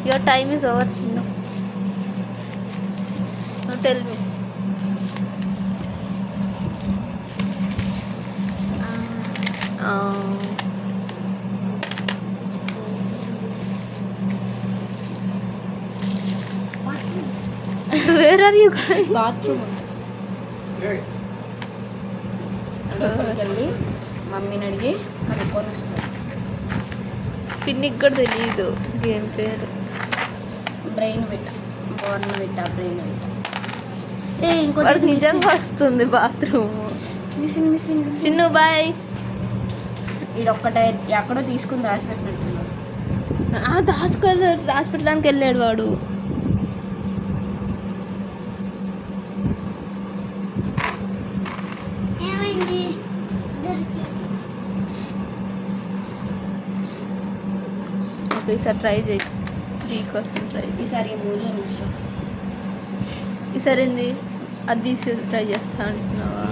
Your time is over Chinnu. Tell me. Where are you going? Bathroom వెళ్ళి మమ్మీని అడిగి కనుక్కొని వస్తాను. పిన్నికి కూడా తెలియదు గేమ్ పేరు. Brainvita Bournvita Brainvita. ఇంకోటి నిజంగా వస్తుంది బాత్రూమ్. Missing Chinnu boy. ఈడొక్కటే ఎక్కడో తీసుకుని దాచిపెట్టినట్టున్నాడు. దాచిపెట్టడానికి వెళ్ళాడు వాడు. ఈసారి ట్రై చేయి. 3% ట్రై చేయి. ఈసారి ఈసారి ఏంది అది తీసి ట్రై చేస్తా అంటున్నావా?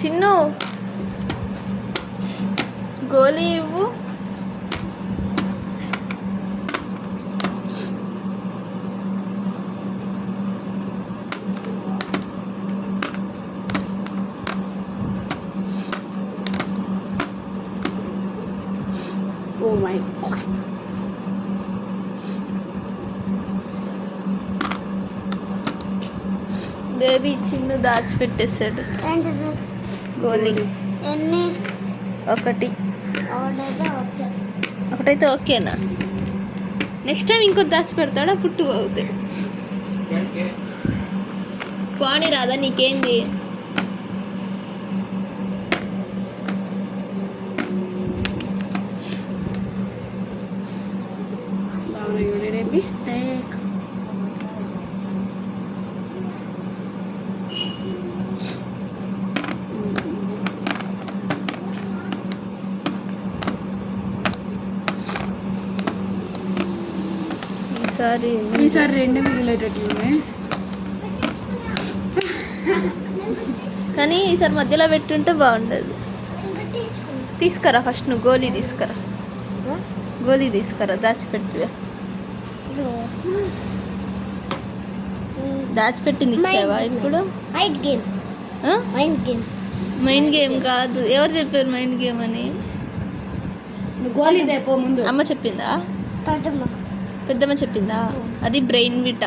చిన్ను గోలీ ఇవ్వు. Oh my god. Baby Chinnu దాచిపెట్టేశాడు గోలీ. ఒకటైతే ఓకేనా? నెక్స్ట్ టైం ఇంకోటి దాచిపెడతాడు, అప్పుడు 2 అవుతాయి. పాని రాదా నీకేంది? మిస్టేక్. ఈసారి 2 మిగిలేటట్టు. కానీ ఈసారి మధ్యలో పెట్టుంటే బాగుండదు. తీసుకురా ఫస్ట్ నువ్వు గోలీ తీసుకురా దాచిపెడుతుంది. దాచిపెట్టింది ఇచ్చావా ఇప్పుడు? మైండ్ గేమ్ కాదు. ఎవరు చెప్పారు మైండ్ గేమ్ అని? అమ్మ చెప్పిందా? పెద్దమ్మ చెప్పిందా? అది బ్రెయిన్ విట.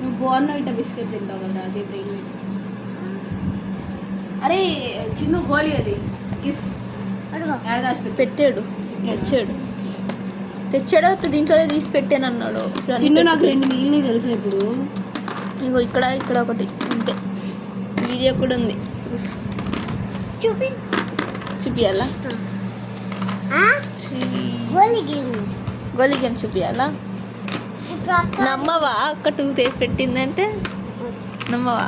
నువ్వు బోర్న్ విట బిస్కెట్ తింటావు కదా, అది బ్రెయిన్ విట. అరే చిన్న గోలీ అది గిఫ్ట్ పెట్టాడు. తెచ్చాడు దీంట్లో తీసి పెట్టాను అన్నాడు. చిన్న నాకు 2 మిగిలినవి తెలుసా ఇప్పుడు. ఇంకో ఇక్కడ ఒకటి ఉంటే వీడియో కూడా ఉంది. చూపియాలా? గోలీ గేమ్ చూపియాలా? నమ్మవా? అక్క 2 తీసి పెట్టిందంటే నమ్మవా?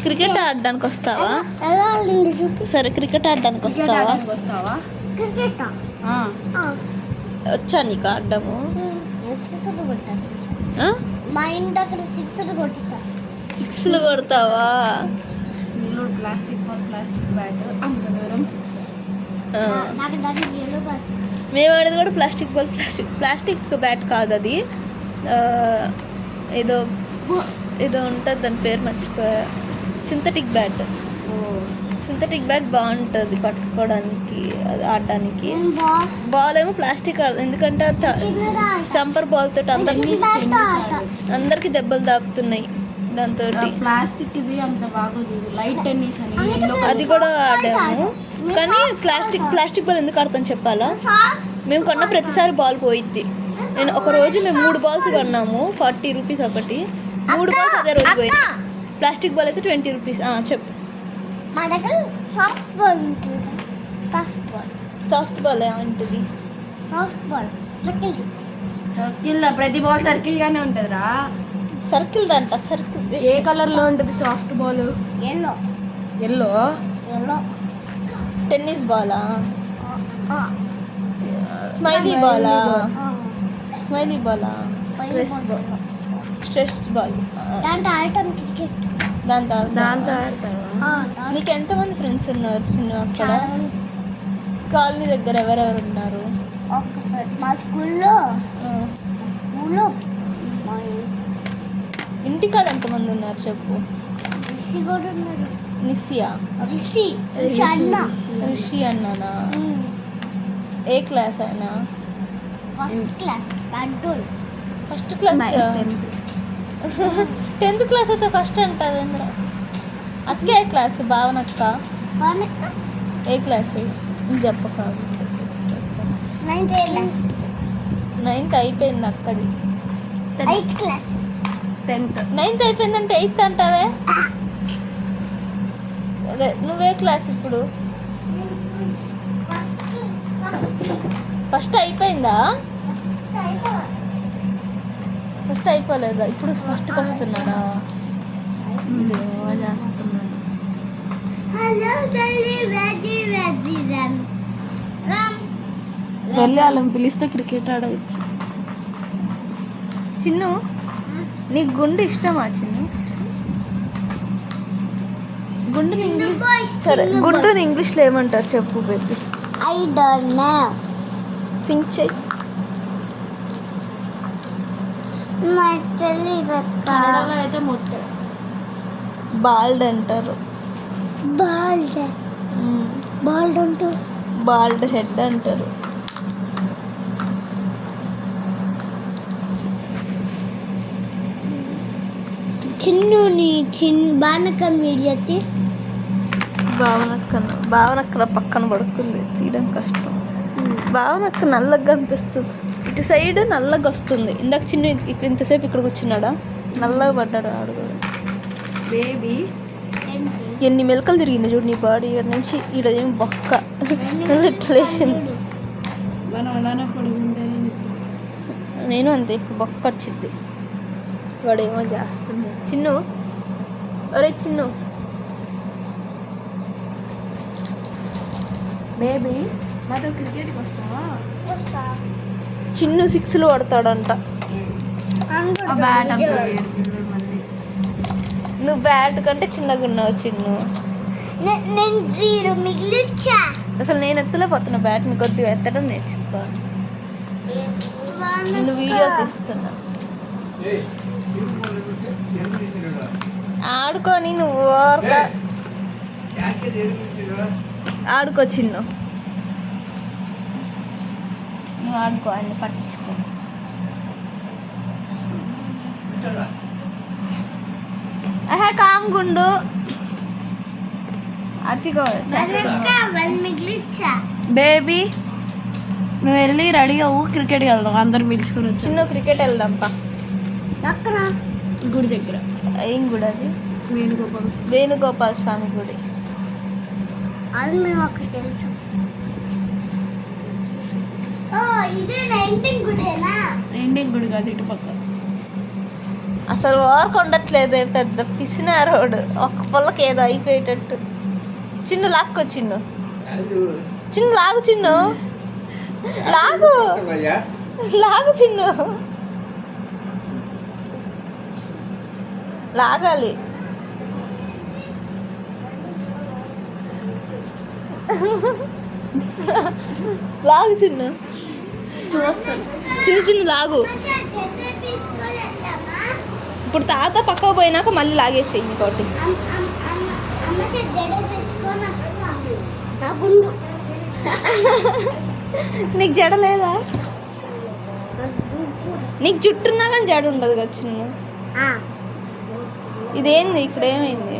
క్రికెట్ ఆడడానికి వస్తావా? సరే క్రికెట్ ఆడడానికి వస్తావా? వచ్చా నీకు ఆడము? సిక్స్లు కొడతావా? ప్లాస్టిక్ బ్యాట్ అంత దూరం 6. మేము ఆడేది కూడా ప్లాస్టిక్ బ్యాట్ కాదు. అది ఏదో ఉంటుంది, దాని పేరు మర్చిపోయా. సింథటిక్ బ్యాట్ బాగుంటుంది పట్టుకోవడానికి, అది ఆడడానికి. బాల్ ఏమో ప్లాస్టిక్, ఎందుకంటే స్టంపర్ బాల్ తోటి అందరికి దెబ్బలు తాకుతున్నాయి దాంతో. ప్లాస్టిక్ ఇది అంత బాగోదు. లైట్ టెన్నిస్ అని అది కూడా ఆడాము. కానీ ప్లాస్టిక్ బాల్ ఎందుకు ఆడతాం చెప్పాలా? మేము కొన్న ప్రతిసారి బాల్ పోయిద్ది. ఒక రోజు మేము 3 బాల్స్ కొన్నాము, 40 రూపీస్ ఒకటి. 3 బాల్స్ అదే రోజు పోయింది. ప్లాస్టిక్ బాల్ అయితే 20 రూపీస్. చెప్పు. సాఫ్ట్ బాల్ ఏమంటుంది? సర్కిల్. ప్రతి బాల్ సర్కిల్ గానే ఉంటుందిరా. సర్కిల్ దంట. సర్కిల్ ఏ కలర్ లో ఉంటుంది soft ball? Yellow. Tennis Bala? Smiley Bala? Stress ball. దాంతో ఆడతావా? నీకు ఎంతమంది ఫ్రెండ్స్ ఉన్నారు చిన్న అక్కడ కాలనీ దగ్గర ఎవరెవరు ఉన్నారు? మా స్కూల్లో ఆ. స్కూల్లో ఇంటికాడ ఎంతమంది ఉన్నారు చెప్పు? రిషి కూడా ఉన్నారు. నిస్సియా రిషి రిషి అన్న రిషి అన్నానా? ఏ క్లాస్ అయినా? First class control first class 10th class అయితే ఫస్ట్ అంటావేంద్ర? అక్క ఏ క్లాస్? భావనక్క బానక్క ఏ క్లాస్? చెప్పకాదు. 9th క్లాస్ 9th అయిపోయింది అక్కది. 8th క్లాస్ 9th అయిపోయిందంటే 8th అంటావే? సరే నువ్వే క్లాస్ ఇప్పుడు? ఫస్ట్ అయిపోయిందా? ఫస్ట్ అయిపోలేదా? ఇప్పుడు ఫస్ట్కి వస్తున్నాడా? ఏమో చేస్తున్నాడు. హలో తల్లి వెజి వెజి రన్ వెళ్ళి వాళ్ళని పిలిస్తే క్రికెట్ ఆడవచ్చు. చిన్ను నీకు గుండు ఇష్టమా చిన్ను? గుండుని ఇంగ్లీష్ సరే గుండుని ఇంగ్లీష్లో ఏమంటారు చెప్పు baby? I don't know think చెయ్యి. నా తల్లి కన్నడలో అయితే మొట్ట బాల్డ్ అంటారు. బాల్డ్ బాల్డ్ అంటూ బాల్డ్ హెడ్ అంటారు. చిన్నుని బానకన్ వీడియో భావనక్క పక్కన పడుకుంది, తీయడం కష్టం. భావనక్క నల్లగా కనిపిస్తుంది, ఇటు సైడ్ నల్లగా వస్తుంది. ఇందాక చిన్న ఇంతసేపు ఇక్కడ కూర్చున్నాడా, నల్లగా పడ్డాడు ఆడు కూడా. బేబీ ఎన్ని మెలకలు తిరిగింది చూడు నీ బాడీ. ఇక్కడ నుంచి ఇక్కడ ఏం బొక్క ఇట్లేసింది. మనం అలానే పడుకుంటేనే నేను అంతే, బొక్క వచ్చింది. వాడేమో చేస్తుంది. చిన్ను ఒరే చిన్ను, బేబీ మాతో క్రికెట్కి వస్తావా? చిన్ను 6లు కొడతాడంట. ఆ బ్యాట్ మళ్ళీ నువ్వు బ్యాట్ కంటే చిన్నగా ఉన్నావు చిన్ను. నేను 0 మిగిలిచ్చా. అసలు నేను ఎత్తలేకపోతున్నా బ్యాట్ని, కొద్దిగా ఎత్తడం నేర్చుకో. నేను వీడియో తీస్తున్నా. ఆడుకొని నువ్వు ఓరక ఆడుకో చిన్ను, నువ్వు ఆడుకో, ఆయన పట్టించుకో. ఆహా కామ్ గుండు అతిగో మిగిలిచ్చా. బేబీ నువ్వు వెళ్ళి రెడీ అవ్వు, క్రికెట్కి వెళ్దాం అందరు పిలుచుకొని వచ్చి చిన్ను క్రికెట్ వెళ్దాంపా. అక్కడ గుడి దగ్గర. ఏం గుడి అది? వేణుగోపాల్ వేణుగోపాల స్వామి గుడి. అది మేము అక్కడ తెలుసు. ఓ ఇదే 19 గుడేనా? ఎండింగ్ గుడి కాదు, ఇటు పక్క. అసలు ఓరకు ఉండట్లేదే, పెద్ద పిసినారోడు. ఒక్క పొల్లకి ఏదో అయిపోయేటట్టు. చిన్ను లాక్కో, చిన్ను చిన్ను లాగు, చిన్ను లాగు లాగు, చిన్ను లాగాలి. లాగు చిన్ను, చూస్తాను. చిన్న చిన్న లాగు. ఇప్పుడు తాత పక్కకు పోయినాక మళ్ళీ లాగేసేయి ఇంకోటి. నీకు జడ లేదా? నీకు జుట్టున్నా కానీ జడ ఉండదు కదా చిన్న. ఇదేంది ఇక్కడ ఏమైంది?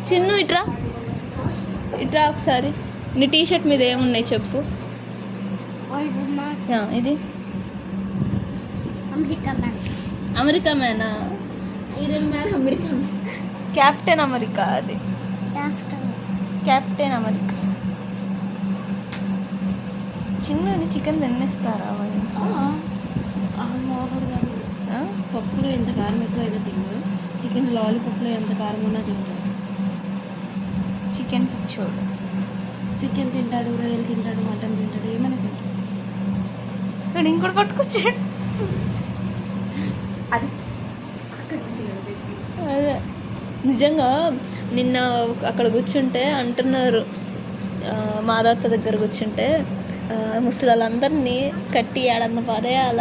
చిన్ను ఇట్రా, ఇట్రా ఒకసారి. నీ టీషర్ట్ మీద ఏమున్నాయి చెప్పు. ఇది అమెరికా మ్యానా? Iron Man America. Captain America అది, కెప్టెన్ అమెరికా. చిన్ను చికెన్ తినేస్తారా వాళ్ళు? పప్పులో ఎంత కారం ఎక్కువ అయితే తిన్నాడు, చికెన్ లాలీపాప్లో ఎంత కారం ఉన్నా తింటాడు. చికెన్ పిచ్చోడు. చికెన్ తింటాడు, రొయ్యలు తింటాడు, మటన్ తింటాడు, ఏమైనా తింటాడు. ఇక్కడ ఇంకోటి పట్టుకొచ్చాడు. అది అదే నిజంగా నిన్న అక్కడ కూర్చుంటే అంటున్నారు మాదత్త దగ్గర కూర్చుంటే ముసలాళ్ళందరినీ కట్టి ఆడన్న పడేయాల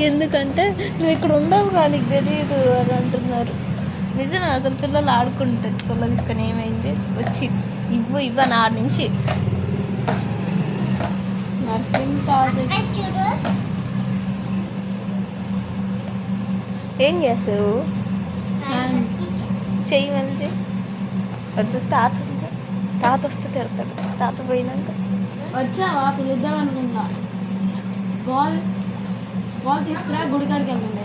ఎందుకంటే నువ్వు ఇక్కడ ఉండవు కానీ నీకు తెలియదు అని అంటున్నారు. నిజమే, అసలు పిల్లలు ఆడుకుంటే పిల్లలు తీసుకొని ఏమైంది వచ్చి ఇవ్వ నాడు నుంచి నర్సింగ్ కాదు. చూడు ఏం చేసావు చెయ్యి మంచి వద్దు. తాత వస్తే తిడతాడు. తాత పోయినాక వచ్చావా పిలుద్దాం అనుకుంటా. బాల్ తీసుకురా గుడికాడికి వెళ్తుండే.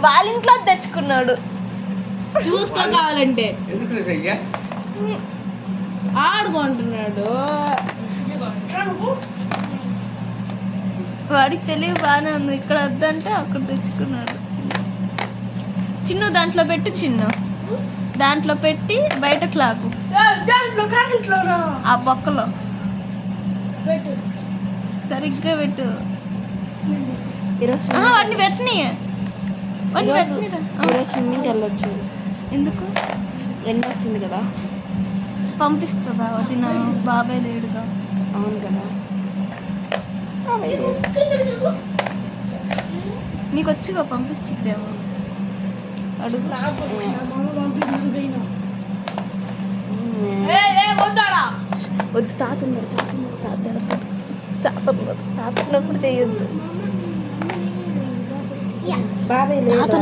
వాళ్ళ ఇంట్లో తెచ్చుకున్నాడు. చూసుకో కావాలంటే ఆడుకుంటున్నాడు. వాడికి తెలివి బాగానే ఉంది. ఇక్కడ వద్దంటే అక్కడ తెచ్చుకున్నాడు. చిన్ను దాంట్లో పెట్టు. దాంట్లో పెట్టి బయటకు లాగు. ఆ బొక్కలో సరిగ్గా పెట్టు. వాటిని పెట్టని ఈరోజు స్విమ్మింగ్కి వెళ్ళొచ్చు. ఎందుకు? ఎండ వస్తుంది కదా. పంపిస్తుందా వదిన? బాబాయ్ లేడుగా. అవును కదా. నీకు వచ్చిగా పంపించిద్దేమో అడుగు. వద్దు, తాత ఉన్నప్పుడు చేయొద్దు. బాబాయ్ తాత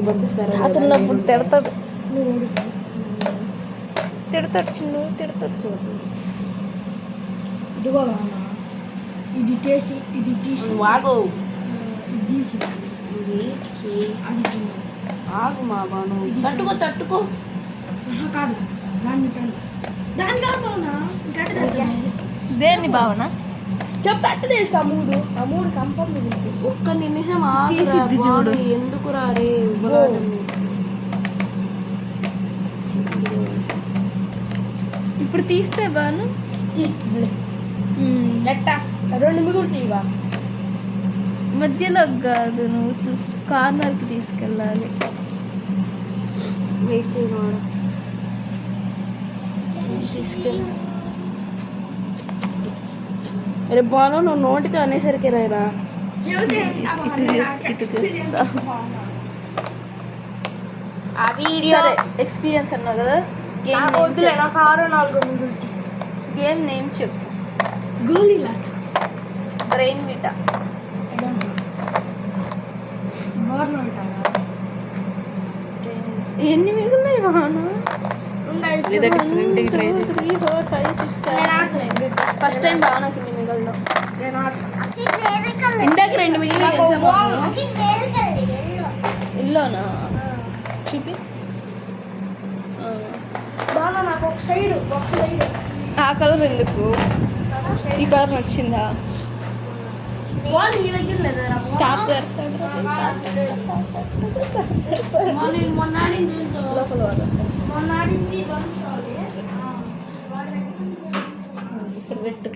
పంపిస్తారు. తాత ఉన్నప్పుడు తిడతాడు. చిన్ను తిడతాడు. ఇదిగో ఇది తీసి ఇది తీసి వాగు. ఇది తీసి ఆగు మా బాను. తట్టుకో కాదు దాని కాదు. దేన్ని భావన చెప్పట్టు తీస్తా. ఆ మూడు కంఫర్ట్ ఒక్క నిమిషం తీసిద్ది చూడు. ఎందుకు రారే ఇప్పుడు తీస్తే బాను తీస్తుంది. రెండు మిగులుతాయిగా. మధ్యలో కాదు, నువ్వు కార్నర్కి తీసుకెళ్ళాలి. తీసుకెళ్ళి రేపు బాను నువ్వు నోటితో అనేసరికి రాయరా. ఇటు తీస్తా. ఆ వీడియో ఎక్స్పీరియన్స్ అన్నావు కదా. గేమ్ నేమ్ చెప్పు. గోలీలా బ్రెయిన్ విటా. ఎన్ని మిగులున్నాయి బాను? ఫస్ట్ టైం బాగా కింది మిగలడం. ఇందాక రెండు మిగిలి ఇల్లోనా చూపి. నాకు ఒక సైడ్ ఆ కలర్ ఎందుకు? ఈ కలర్ నచ్చిందా? స్టాప్ ఇక్కడ పెట్టు.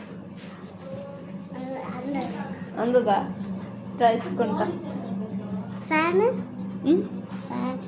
అందుగా చదువుకుంటా. ఫ్యాన్ ఉం? ఫ్యాన్